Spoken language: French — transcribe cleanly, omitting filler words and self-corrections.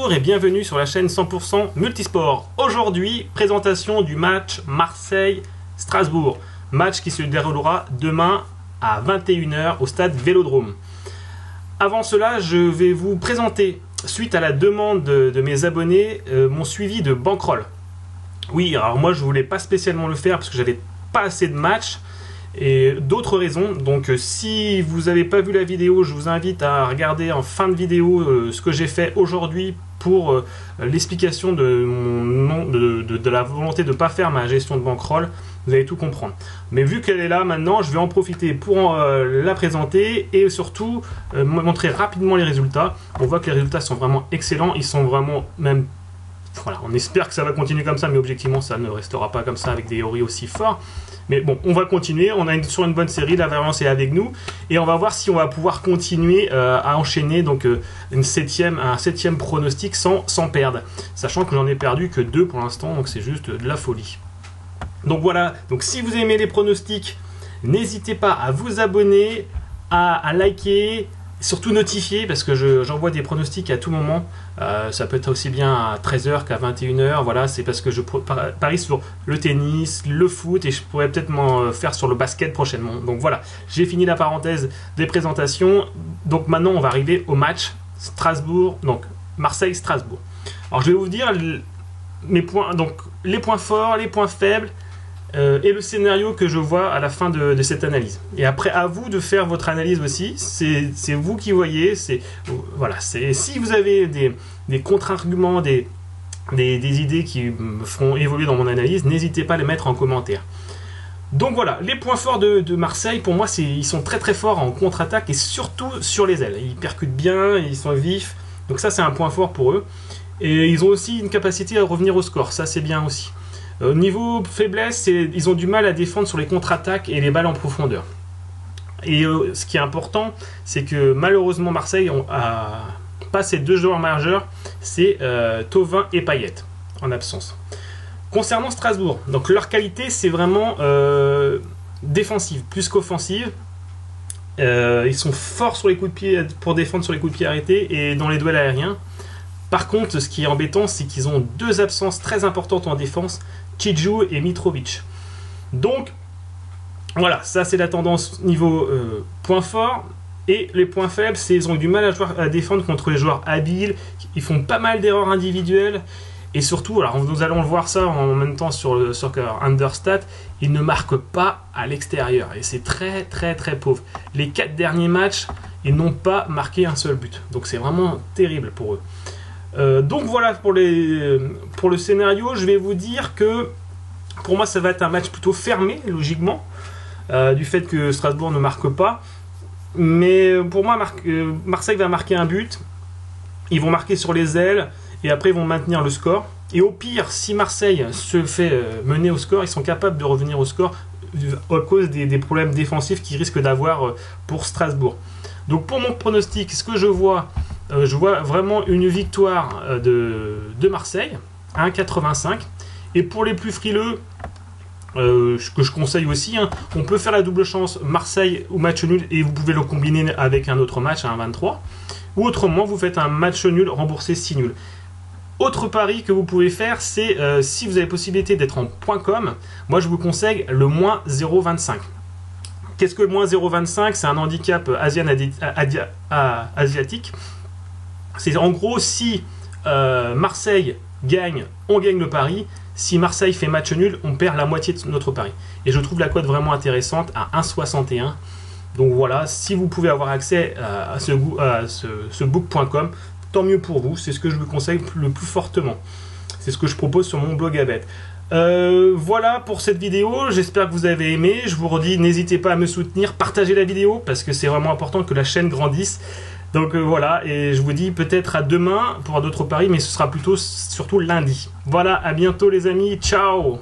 Bonjour et bienvenue sur la chaîne 100% Multisport. Aujourd'hui, présentation du match Marseille-Strasbourg. Match qui se déroulera demain à 21 h au stade Vélodrome. Avant cela, je vais vous présenter, suite à la demande de mes abonnés, mon suivi de Bankroll. Oui, alors moi je voulais pas spécialement le faire parce que j'avais pas assez de matchs et d'autres raisons. Donc si vous n'avez pas vu la vidéo, je vous invite à regarder en fin de vidéo ce que j'ai fait aujourd'hui pour l'explication de la volonté de ne pas faire ma gestion de Bankroll. Vous allez tout comprendre. Mais vu qu'elle est là maintenant, je vais en profiter pour la présenter et surtout montrer rapidement les résultats. On voit que les résultats sont vraiment excellents. Ils sont vraiment même... Voilà, on espère que ça va continuer comme ça, mais objectivement ça ne restera pas comme ça avec des Ori aussi forts. Mais bon, on va continuer, on est sur une bonne série, la variance est avec nous, et on va voir si on va pouvoir continuer à enchaîner donc un septième pronostic sans perdre. Sachant que j'en ai perdu que 2 pour l'instant, donc c'est juste de la folie. Donc voilà, donc si vous aimez les pronostics, n'hésitez pas à vous abonner, à liker, surtout notifier parce que j'envoie des pronostics à tout moment. Ça peut être aussi bien à 13 h qu'à 21 h. Voilà, c'est parce que je parie sur le tennis, le foot et je pourrais peut-être m'en faire sur le basket prochainement. Donc voilà, j'ai fini la parenthèse des présentations. Donc maintenant, on va arriver au match Strasbourg, donc Marseille-Strasbourg. Alors je vais vous dire mes points, donc les points forts, les points faibles. Et le scénario que je vois à la fin de cette analyse. Et après, à vous de faire votre analyse aussi. C'est vous qui voyez. Voilà, si vous avez des contre-arguments, des idées qui me feront évoluer dans mon analyse, n'hésitez pas à les mettre en commentaire. Donc voilà, les points forts de Marseille, pour moi, ils sont très très forts en contre-attaque et surtout sur les ailes. Ils percutent bien, ils sont vifs. Donc ça, c'est un point fort pour eux. Et ils ont aussi une capacité à revenir au score. Ça, c'est bien aussi. Niveau faiblesse, ils ont du mal à défendre sur les contre-attaques et les balles en profondeur. Et ce qui est important, c'est que malheureusement Marseille a pas ces deux joueurs majeurs, c'est Thauvin et Payet en absence. Concernant Strasbourg, donc leur qualité c'est vraiment défensive plus qu'offensive. Ils sont forts sur les coups de pied pour défendre sur les coups de pied arrêtés et dans les duels aériens. Par contre, ce qui est embêtant, c'est qu'ils ont deux absences très importantes en défense, Tchidjou et Mitrovic. Donc, voilà, ça c'est la tendance niveau point fort. Et les points faibles, c'est qu'ils ont du mal à défendre contre les joueurs habiles. Ils font pas mal d'erreurs individuelles. Et surtout, alors nous allons le voir ça en même temps sur le Soccer Understat, ils ne marquent pas à l'extérieur. Et c'est très très très pauvre. Les 4 derniers matchs, ils n'ont pas marqué un seul but. Donc c'est vraiment terrible pour eux. Donc voilà pour le scénario. Je vais vous dire que pour moi ça va être un match plutôt fermé logiquement du fait que Strasbourg ne marque pas, mais pour moi Marseille va marquer un but, ils vont marquer sur les ailes et après ils vont maintenir le score et au pire si Marseille se fait mener au score, ils sont capables de revenir au score à cause des problèmes défensifs qu'ils risquent d'avoir pour Strasbourg. Donc pour mon pronostic, ce que je vois vraiment une victoire de Marseille, 1,85. Et pour les plus frileux, que je conseille aussi, hein, on peut faire la double chance Marseille ou match nul et vous pouvez le combiner avec un autre match à 1,23. Ou autrement, vous faites un match nul remboursé 6 nuls. Autre pari que vous pouvez faire, c'est si vous avez possibilité d'être en .com, moi je vous conseille le moins 0,25. Qu'est-ce que le moins 0,25? C'est un handicap asiatique. C'est en gros si Marseille gagne, on gagne le pari. Si Marseille fait match nul, on perd la moitié de notre pari. Et je trouve la cote vraiment intéressante à 1,61. Donc voilà, si vous pouvez avoir accès à ce book.com, tant mieux pour vous. C'est ce que je vous conseille le plus fortement. C'est ce que je propose sur mon blog à bête. Voilà pour cette vidéo, j'espère que vous avez aimé. Je vous redis, n'hésitez pas à me soutenir, partagez la vidéo parce que c'est vraiment important que la chaîne grandisse. Donc voilà, et je vous dis peut-être à demain pour d'autres paris, mais ce sera plutôt surtout lundi. Voilà, à bientôt les amis, ciao!